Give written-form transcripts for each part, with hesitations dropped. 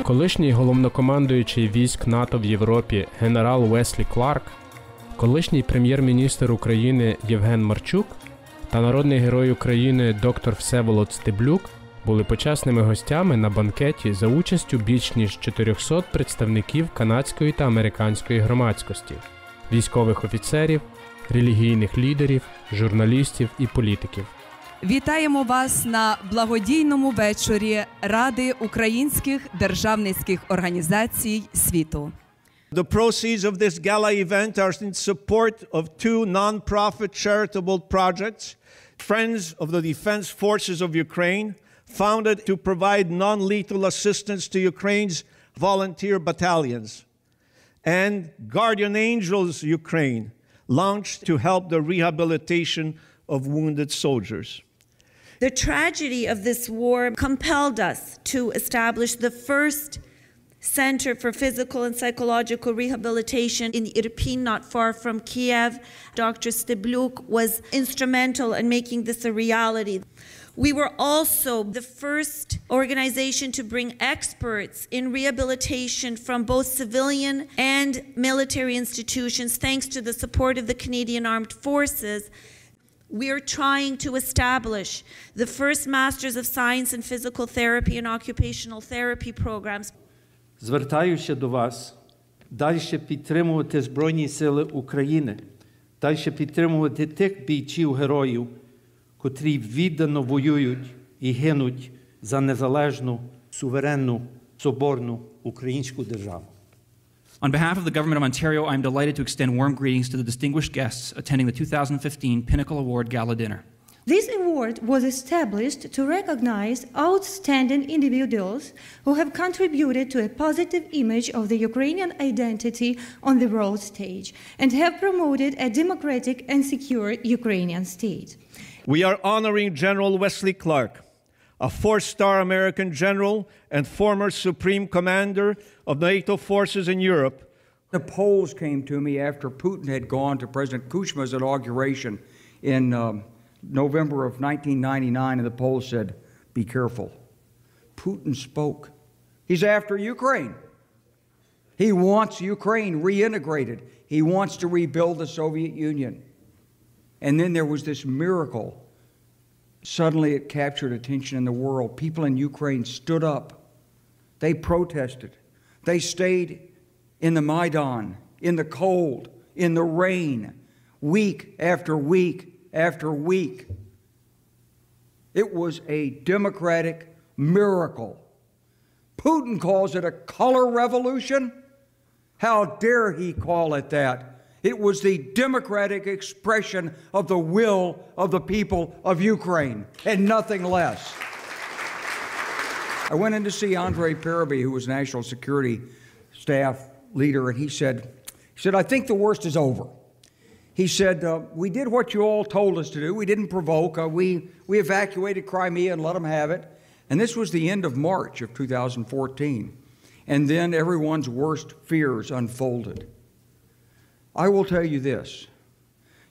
Колишній головнокомандуючий військ НАТО в Європі генерал Веслі Кларк, колишній прем'єр-міністр України Євген Марчук та народний герой України доктор Всеволод Стеблюк були почесними гостями на банкеті за участю більш ніж 400 представників канадської та американської громадськості, військових офіцерів, релігійних лідерів, журналістів і політиків. Вітаємо вас на благодійному вечорі Ради українських державницьких організацій світу. The proceeds of this gala event are in support of two non-profit charitable projects, Friends of the Defense Forces of Ukraine, founded to provide non-lethal assistance to Ukraine's volunteer battalions, and Guardian Angels Ukraine, launched to help the rehabilitation of wounded soldiers. The tragedy of this war compelled us to establish the first Center for Physical and Psychological Rehabilitation in Irpin, not far from Kiev. Dr. Steblyuk was instrumental in making this a reality. We were also the first organization to bring experts in rehabilitation from both civilian and military institutions, thanks to the support of the Canadian Armed Forces. We are trying to establish the first Masters of Science in Physical Therapy and Occupational Therapy programs. Звертаюся до вас далі підтримувати Збройні Сили України, далі підтримувати тих бійців-героїв, котрі віддано воюють і гинуть за незалежну, суверенну, соборну українську державу. On behalf of the Government of Ontario, I am delighted to extend warm greetings to the distinguished guests attending the 2015 Pinnacle Award Gala Dinner. This award was established to recognize outstanding individuals who have contributed to a positive image of the Ukrainian identity on the world stage and have promoted a democratic and secure Ukrainian state. We are honoring General Wesley Clark, a four-star American general and former Supreme Commander of NATO forces in Europe. The polls came to me after Putin had gone to President Kuchma's inauguration in November of 1999, and the polls said, be careful. Putin spoke. He's after Ukraine. He wants Ukraine reintegrated. He wants to rebuild the Soviet Union. And then there was this miracle. Suddenly it captured attention in the world. People in Ukraine stood up. They protested. They stayed in the Maidan, in the cold, in the rain, week after week after week. It was a democratic miracle. Putin calls it a color revolution. How dare he call it that? It was the democratic expression of the will of the people of Ukraine, and nothing less. I went in to see Andrei Paraby, who was National Security Staff leader, and he said, I think the worst is over. He said, we did what you all told us to do. We didn't provoke. We evacuated Crimea and let them have it. And this was the end of March of 2014. And then everyone's worst fears unfolded. I will tell you this.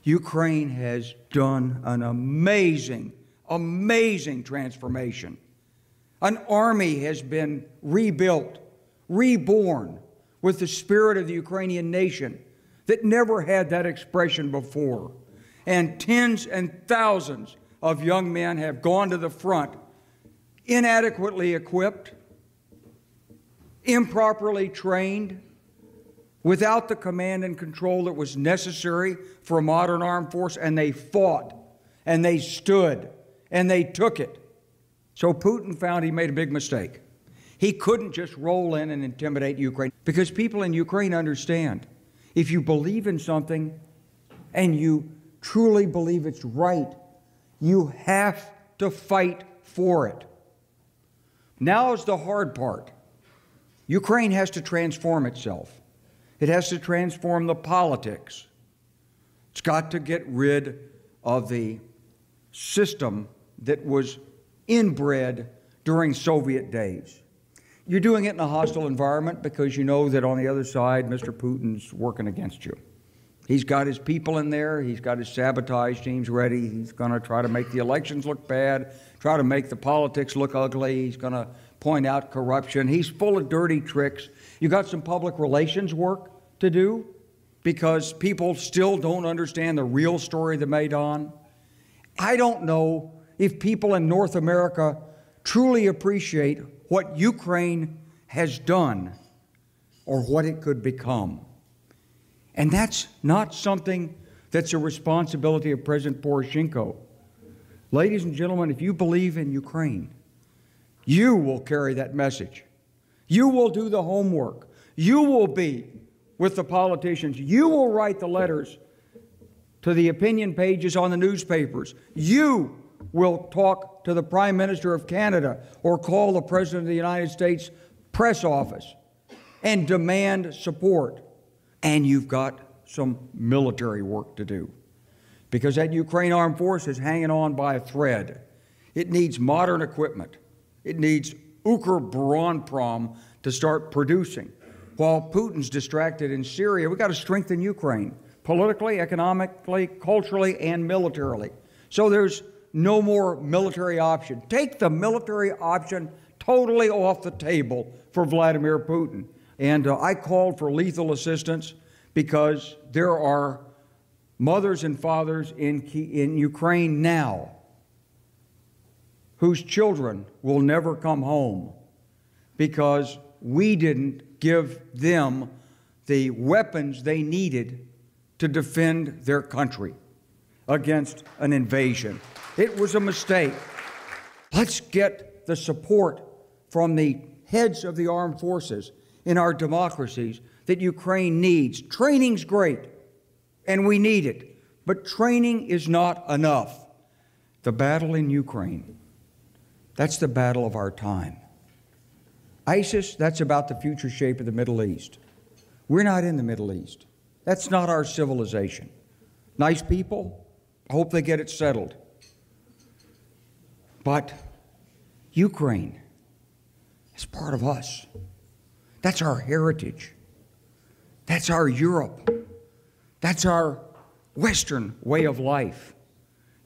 Ukraine has done an amazing, amazing transformation. An army has been rebuilt, reborn with the spirit of the Ukrainian nation that never had that expression before. And tens and thousands of young men have gone to the front, inadequately equipped, improperly trained, without the command and control that was necessary for a modern armed force, and they fought, and they stood, and they took it. So Putin found he made a big mistake. He couldn't just roll in and intimidate Ukraine, because people in Ukraine understand, if you believe in something and you truly believe it's right, you have to fight for it. Now is the hard part. Ukraine has to transform itself. It has to transform the politics. It's got to get rid of the system that was inbred during Soviet days. You're doing it in a hostile environment because you know that on the other side, Mr. Putin's working against you. He's got his people in there. He's got his sabotage teams ready. He's going to try to make the elections look bad. try to make the politics look ugly. He's going to point out corruption. He's full of dirty tricks. You got some public relations work to do because people still don't understand the real story of the Maidan. I don't know if people in North America truly appreciate what Ukraine has done or what it could become. And that's not something that's a responsibility of President Poroshenko. Ladies and gentlemen, if you believe in Ukraine, you will carry that message. You will do the homework. You will be with the politicians. You will write the letters to the opinion pages on the newspapers. You will talk to the Prime Minister of Canada or call the President of the United States press office and demand support. And you've got some military work to do because that Ukraine armed force is hanging on by a thread. It needs modern equipment. It needs Ukrbоронпром to start producing. While Putin's distracted in Syria, we've got to strengthen Ukraine politically, economically, culturally, and militarily. So there's no more military option. Take the military option totally off the table for Vladimir Putin. And I called for lethal assistance because there are mothers and fathers in Ukraine now whose children will never come home because we didn't give them the weapons they needed to defend their country against an invasion. It was a mistake. Let's get the support from the heads of the armed forces in our democracies that Ukraine needs. Training's great, and we need it, but training is not enough. The battle in Ukraine, that's the battle of our time. ISIS, that's about the future shape of the Middle East. We're not in the Middle East. That's not our civilization. Nice people, I hope they get it settled. But Ukraine is part of us. That's our heritage. That's our Europe. That's our Western way of life.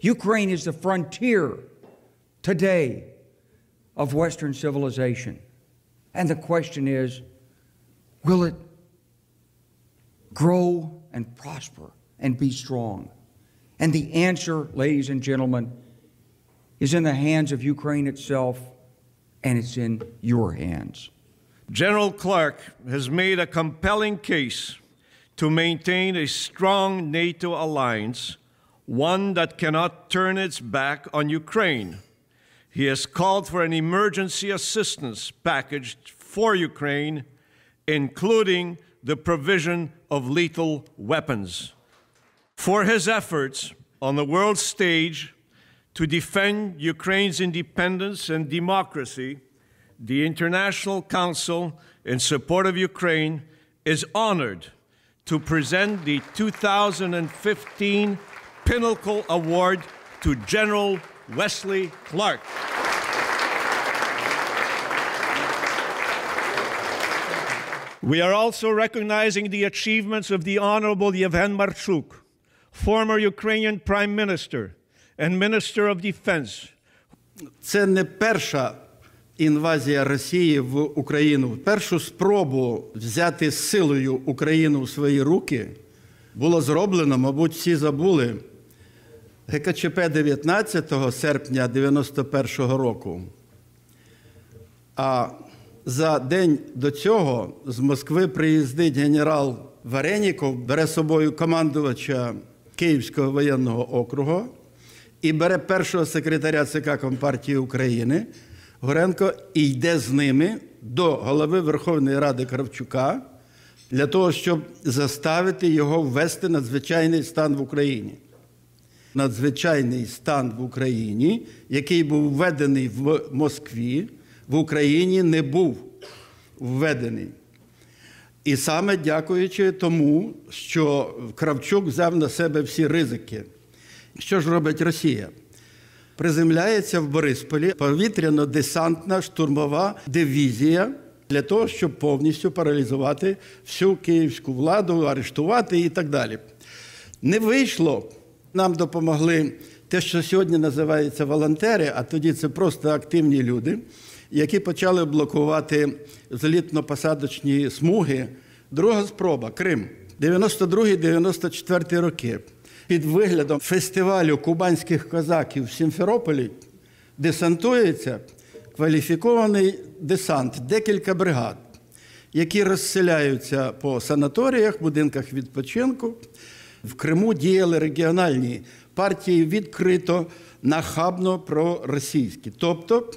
Ukraine is the frontier today of Western civilization. And the question is, will it grow and prosper and be strong? And the answer, ladies and gentlemen, is in the hands of Ukraine itself, and it's in your hands. General Clark has made a compelling case to maintain a strong NATO alliance, one that cannot turn its back on Ukraine. He has called for an emergency assistance package for Ukraine, including the provision of lethal weapons. For his efforts on the world stage to defend Ukraine's independence and democracy, the International Council in support of Ukraine is honored to present the 2015 Pinnacle Award to General Wesley Clark. We are also recognizing the achievements of the Honorable Yevhen Marchuk, former Ukrainian Prime Minister and Minister of Defense. Це не перша інвазія Росії в Україну. Першу спробу взяти силою Україну в свої руки було зроблено, мабуть, всі забули, ГКЧП 19 серпня 1991 року. А за день до цього з Москви приїздить генерал Вареніков, бере з собою командувача Київського воєнного округу і бере першого секретаря ЦК Компартії України Горенко і йде з ними до голови Верховної Ради Кравчука для того, щоб заставити його ввести надзвичайний стан в Україні. Надзвичайний стан в Україні, який був введений в Москві, в Україні не був введений. І саме дякуючи тому, що Кравчук взяв на себе всі ризики. Що ж робить Росія? Приземляється в Борисполі повітряно-десантна штурмова дивізія для того, щоб повністю паралізувати всю київську владу, арештувати і так далі. Не вийшло. Нам допомогли те, що сьогодні називається волонтери, а тоді це просто активні люди, які почали блокувати злітно-посадочні смуги. Друга спроба – Крим. 92-94 роки. Під виглядом фестивалю кубанських козаків в Сімферополі десантується кваліфікований десант, декілька бригад, які розселяються по санаторіях, будинках відпочинку. В Криму діяли регіональні партії відкрито, нахабно проросійські. Тобто,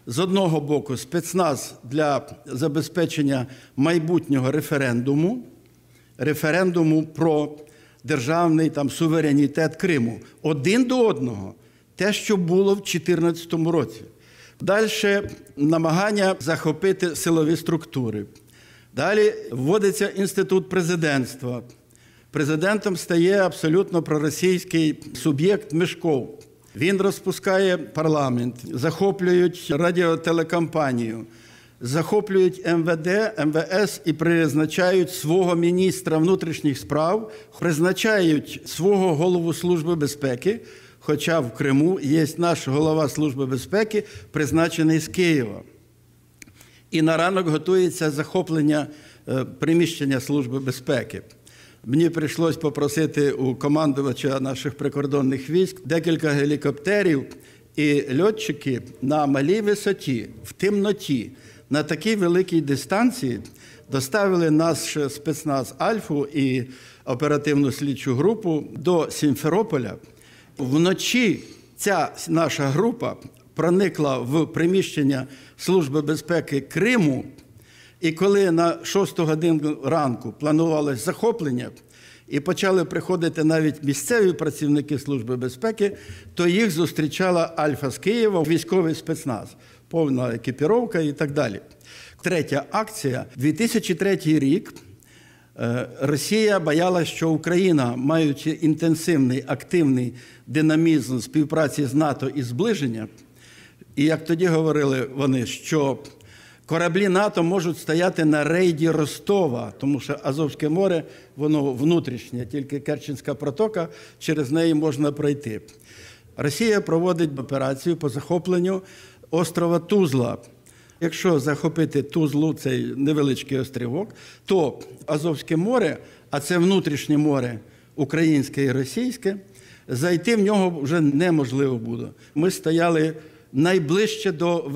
з одного боку, спецназ для забезпечення майбутнього референдуму про державний суверенітет Криму. Один до одного. Те, що було в 2014 році. Далі намагання захопити силові структури. Далі вводиться інститут президентства. Президентом стає абсолютно проросійський суб'єкт Мешков. Він розпускає парламент, захоплюють радіотелекомпанію, захоплюють МВД, МВС і призначають свого міністра внутрішніх справ, призначають свого голову Служби безпеки, хоча в Криму є наш голова Служби безпеки, призначений з Києва. І на ранок готується захоплення приміщення Служби безпеки. Мені прийшлось попросити у командувача наших прикордонних військ декілька гелікоптерів і льотчики на малій висоті, в темноті, на такій великій дистанції доставили наш спецназ «Альфу» і оперативну слідчу групу до Сімферополя. Вночі ця наша група проникла в приміщення Служби безпеки Криму, і коли на 6 годину ранку планувалось захоплення, і почали приходити навіть місцеві працівники Служби безпеки, то їх зустрічала «Альфа» з Києва, військовий спецназ, повна екіпіровка і так далі. Третя акція. 2003 рік Росія боялась, що Україна, маючи інтенсивний, активний динамізм співпраці з НАТО і зближення, і як тоді говорили вони, що кораблі НАТО можуть стояти на рейді Ростова, тому що Азовське море, воно внутрішнє, тільки Керченська протока, через неї можна пройти. Росія проводить операцію по захопленню острова Тузла. Якщо захопити Тузлу, цей невеличкий острівок, то Азовське море, а це внутрішнє море українське і російське, зайти в нього вже неможливо буде. Ми стояли найближче до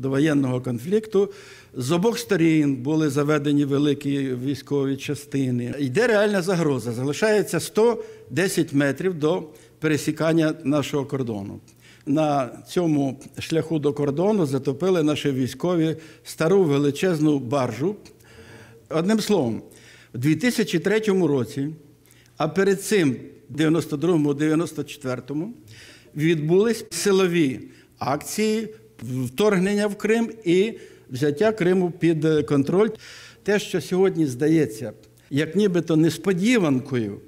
воєнного конфлікту. З обох сторін були заведені великі військові частини. Йде реальна загроза. Залишається 110 метрів до пересікання нашого кордону. На цьому шляху до кордону затопили наші військові стару величезну баржу. Одним словом, у 2003 році, а перед цим, в 92-94, відбулись силові акції вторгнення в Крим і взяття Криму під контроль. Те, що сьогодні здається, як нібито несподіванкою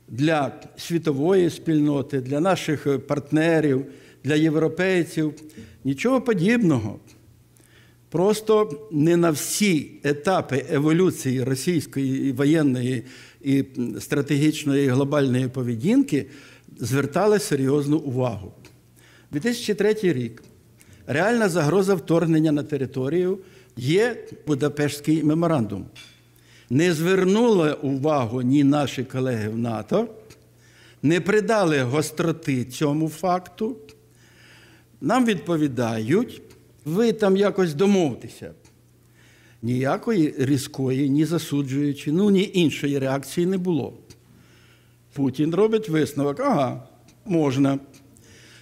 для світової спільноти, для наших партнерів, для європейців, нічого подібного. Просто не на всі етапи еволюції російської воєнної і стратегічної і глобальної поведінки звертали серйозну увагу. 2003 рік. Реальна загроза вторгнення на територію є Будапештський меморандум. Не звернули увагу ні наші колеги в НАТО, не придали гостроти цьому факту. Нам відповідають, ви там якось домовтеся. Ніякої різкої, ні засуджуючої, ні іншої реакції не було. Путін робить висновок, ага, можна.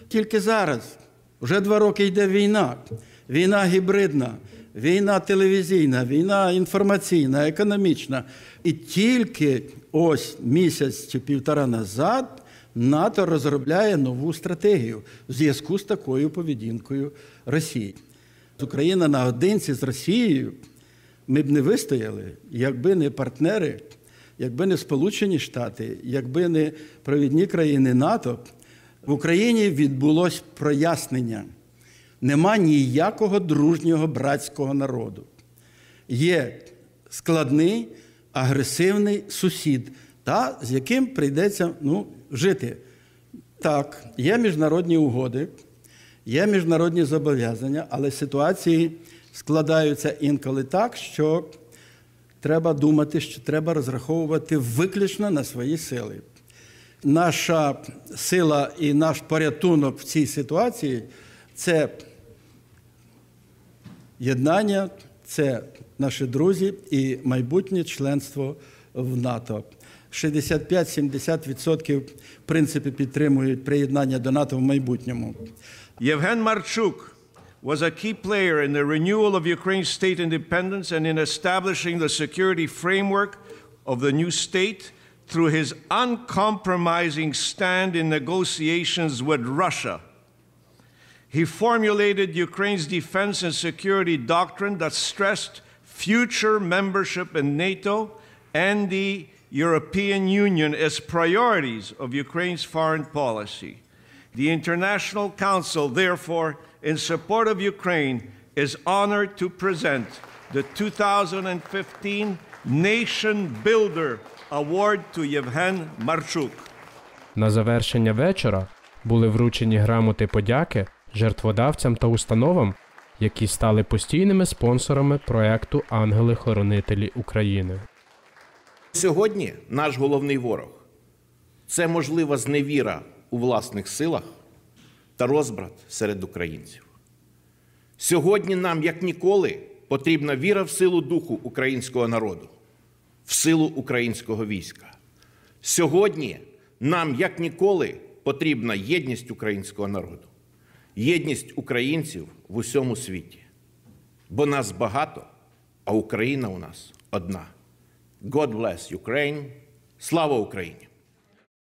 Тільки зараз, вже 2 роки йде війна. Війна гібридна, війна телевізійна, війна інформаційна, економічна. І тільки ось місяць чи 1,5 назад НАТО розробляє нову стратегію в зв'язку з такою поведінкою Росії. Україна наодинці з Росією ми б не вистояли, якби не партнери, якби не Сполучені Штати, якби не провідні країни НАТО. В Україні відбулось прояснення. Нема ніякого дружнього братського народу. Є складний, агресивний сусід, з яким прийдеться жити. Так, є міжнародні угоди, є міжнародні зобов'язання, але ситуації складаються інколи так, що треба думати, що треба розраховувати виключно на свої сили. Наша сила і наш порятунок в цій ситуації – це єднання, це наші друзі і майбутнє членство в НАТО. 65-70% в принципі підтримують приєднання до НАТО в майбутньому. Yevhen Marchuk was a key player in the renewal of Ukraine's state independence and in establishing the security framework of the new state through his uncompromising stand in negotiations with Russia. He formulated Ukraine's defense and security doctrine that stressed future membership in NATO and the European Union as priorities of Ukraine's foreign policy. The International Council, therefore, in support of Ukraine, is honored to present the 2015 Nation Builder Award to Yevhen Marchuk. На завершення вечора були вручені грамоти подяки жертводавцям та установам, які стали постійними спонсорами проекту «Ангели-хоронителі України». Сьогодні наш головний ворог – це можлива зневіра у власних силах та розбрат серед українців. Сьогодні нам, як ніколи, потрібна віра в силу духу українського народу, в силу українського війська. Сьогодні нам, як ніколи, потрібна єдність українського народу, єдність українців в усьому світі. Бо нас багато, а Україна у нас одна. God bless Ukraine. Слава Україні!